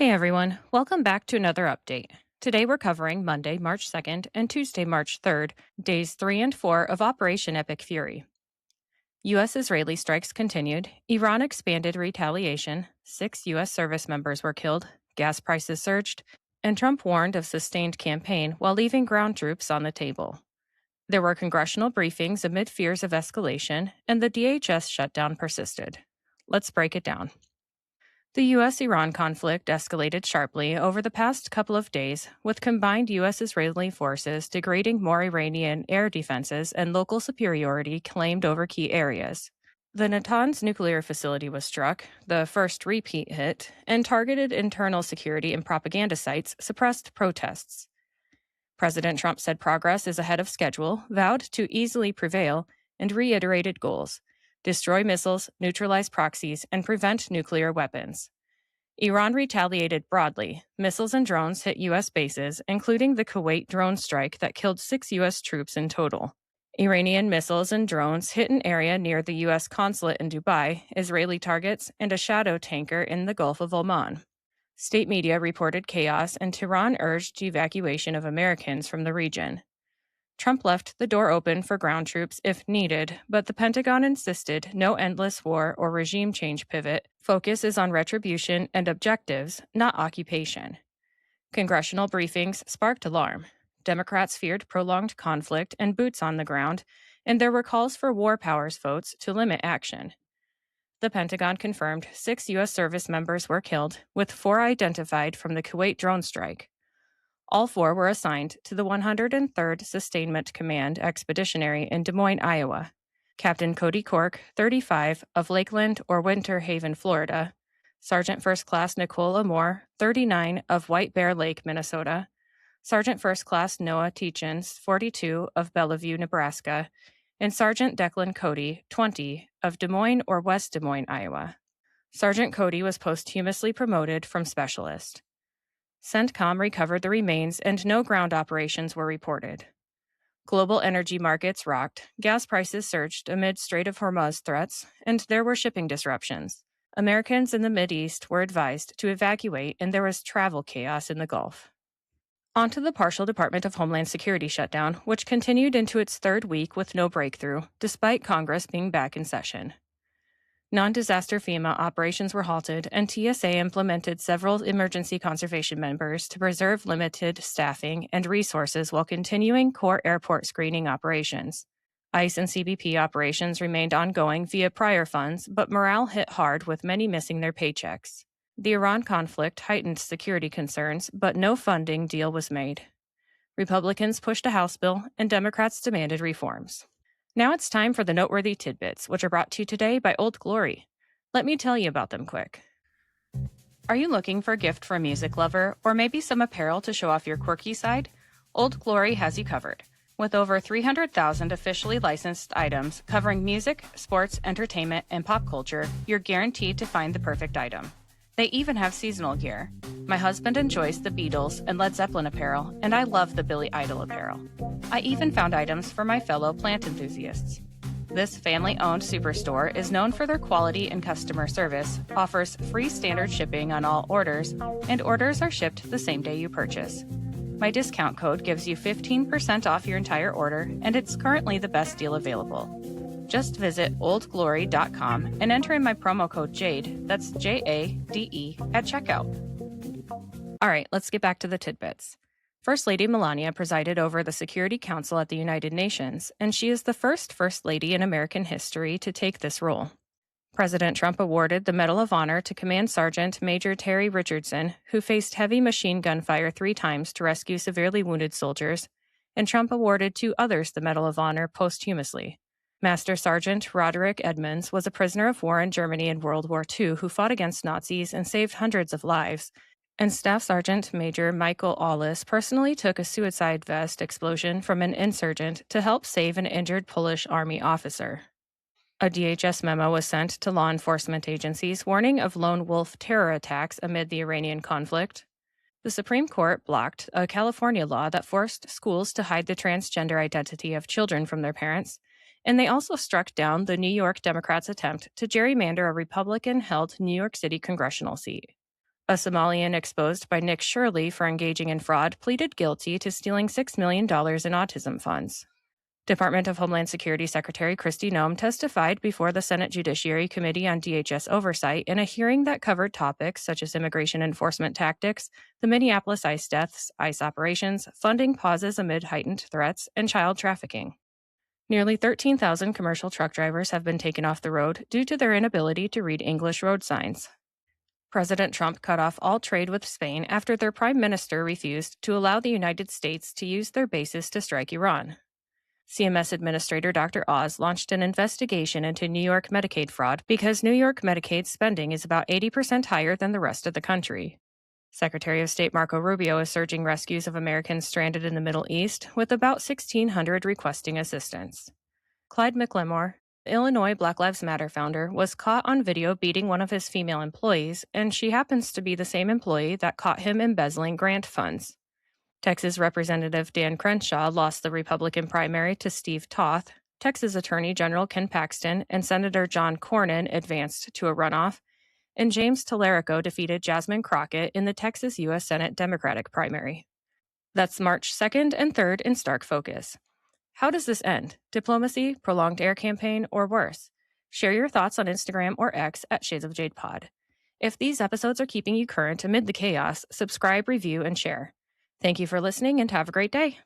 Hey everyone, welcome back to another update. Today we're covering Monday, March 2nd and Tuesday, March 3rd, days 3 and 4 of Operation Epic Fury. U.S. Israeli strikes continued, Iran expanded retaliation, 6 U.S. service members were killed, gas prices surged, and Trump warned of sustained campaign while leaving ground troops on the table. There were congressional briefings amid fears of escalation, and the DHS shutdown persisted. Let's break it down. The U.S. Iran conflict escalated sharply over the past couple of days, with combined U.S. Israeli forces degrading more Iranian air defenses and local superiority claimed over key areas. The Natanz nuclear facility was struck, the first repeat hit, and targeted internal security and propaganda sites suppressed protests. President Trump said progress is ahead of schedule, vowed to easily prevail, and reiterated goals: destroy missiles, neutralize proxies, and prevent nuclear weapons. Iran retaliated broadly. Missiles and drones hit U.S. bases, including the Kuwait drone strike that killed 6 U.S. troops in total. Iranian missiles and drones hit an area near the U.S. consulate in Dubai, Israeli targets, and a shadow tanker in the Gulf of Oman. State media reported chaos, and Tehran urged evacuation of Americans from the region. Trump left the door open for ground troops if needed, but the Pentagon insisted no endless war or regime change pivot. Focus is on retribution and objectives, not occupation. Congressional briefings sparked alarm. Democrats feared prolonged conflict and boots on the ground, and there were calls for war powers votes to limit action. The Pentagon confirmed 6 U.S. service members were killed, with 4 identified from the Kuwait drone strike. All 4 were assigned to the 103rd Sustainment Command Expeditionary in Des Moines, Iowa. Captain Cody Cork, 35, of Lakeland or Winter Haven, Florida. Sergeant First Class Nicole Amore, 39, of White Bear Lake, Minnesota. Sergeant First Class Noah Teachins, 42, of Bellevue, Nebraska. And Sergeant Declan Cody, 20, of Des Moines or West Des Moines, Iowa. Sergeant Cody was posthumously promoted from specialist. CENTCOM recovered the remains and no ground operations were reported. Global energy markets rocked, gas prices surged amid Strait of Hormuz threats, and there were shipping disruptions. Americans in the Mideast were advised to evacuate, and there was travel chaos in the Gulf. On to the partial Department of Homeland Security shutdown, which continued into its 3rd week with no breakthrough, despite Congress being back in session. Non-disaster FEMA operations were halted, and TSA implemented several emergency conservation measures to preserve limited staffing and resources while continuing core airport screening operations. ICE and CBP operations remained ongoing via prior funds, but morale hit hard with many missing their paychecks. The Iran conflict heightened security concerns, but no funding deal was made. Republicans pushed a House bill, and Democrats demanded reforms. Now it's time for the noteworthy tidbits, which are brought to you today by Old Glory. Let me tell you about them quick. Are you looking for a gift for a music lover, or maybe some apparel to show off your quirky side? Old Glory has you covered. With over 300,000 officially licensed items covering music, sports, entertainment, and pop culture, you're guaranteed to find the perfect item. They even have seasonal gear. My husband enjoys the Beatles and Led Zeppelin apparel, and I love the Billy Idol apparel. I even found items for my fellow plant enthusiasts. This family-owned superstore is known for their quality and customer service, offers free standard shipping on all orders, and orders are shipped the same day you purchase. My discount code gives you 15% off your entire order, and it's currently the best deal available. Just visit oldglory.com and enter in my promo code JADE, that's Jade, at checkout. All right, let's get back to the tidbits. First Lady Melania presided over the Security Council at the United Nations, and she is the First Lady in American history to take this role. President Trump awarded the Medal of Honor to Command Sergeant Major Terry Richardson, who faced heavy machine gun fire 3 times to rescue severely wounded soldiers, and Trump awarded 2 others the Medal of Honor posthumously. Master Sergeant Roderick Edmonds was a prisoner of war in Germany in World War II who fought against Nazis and saved hundreds of lives, and Staff Sergeant Major Michael Awlis personally took a suicide vest explosion from an insurgent to help save an injured Polish army officer. A DHS memo was sent to law enforcement agencies warning of lone wolf terror attacks amid the Iranian conflict. The Supreme Court blocked a California law that forced schools to hide the transgender identity of children from their parents, and they also struck down the New York Democrats' attempt to gerrymander a Republican-held New York City congressional seat. A Somalian exposed by Nick Shirley for engaging in fraud pleaded guilty to stealing $6 million in autism funds. Department of Homeland Security Secretary Kristi Noem testified before the Senate Judiciary Committee on DHS oversight in a hearing that covered topics such as immigration enforcement tactics, the Minneapolis ICE deaths, ICE operations, funding pauses amid heightened threats, and child trafficking. Nearly 13,000 commercial truck drivers have been taken off the road due to their inability to read English road signs. President Trump cut off all trade with Spain after their prime minister refused to allow the United States to use their bases to strike Iran. CMS Administrator Dr. Oz launched an investigation into New York Medicaid fraud because New York Medicaid spending is about 80% higher than the rest of the country. Secretary of State Marco Rubio is surging rescues of Americans stranded in the Middle East, with about 1,600 requesting assistance. Clyde McLemore, the Illinois Black Lives Matter founder, was caught on video beating one of his female employees, and she happens to be the same employee that caught him embezzling grant funds. Texas Representative Dan Crenshaw lost the Republican primary to Steve Toth. Texas Attorney General Ken Paxton and Senator John Cornyn advanced to a runoff, and James Tallarico defeated Jasmine Crockett in the Texas U.S. Senate Democratic primary. That's March 2nd and 3rd in stark focus. How does this end? Diplomacy, prolonged air campaign, or worse? Share your thoughts on Instagram or X at Shades of Jade Pod. If these episodes are keeping you current amid the chaos, subscribe, review, and share. Thank you for listening and have a great day.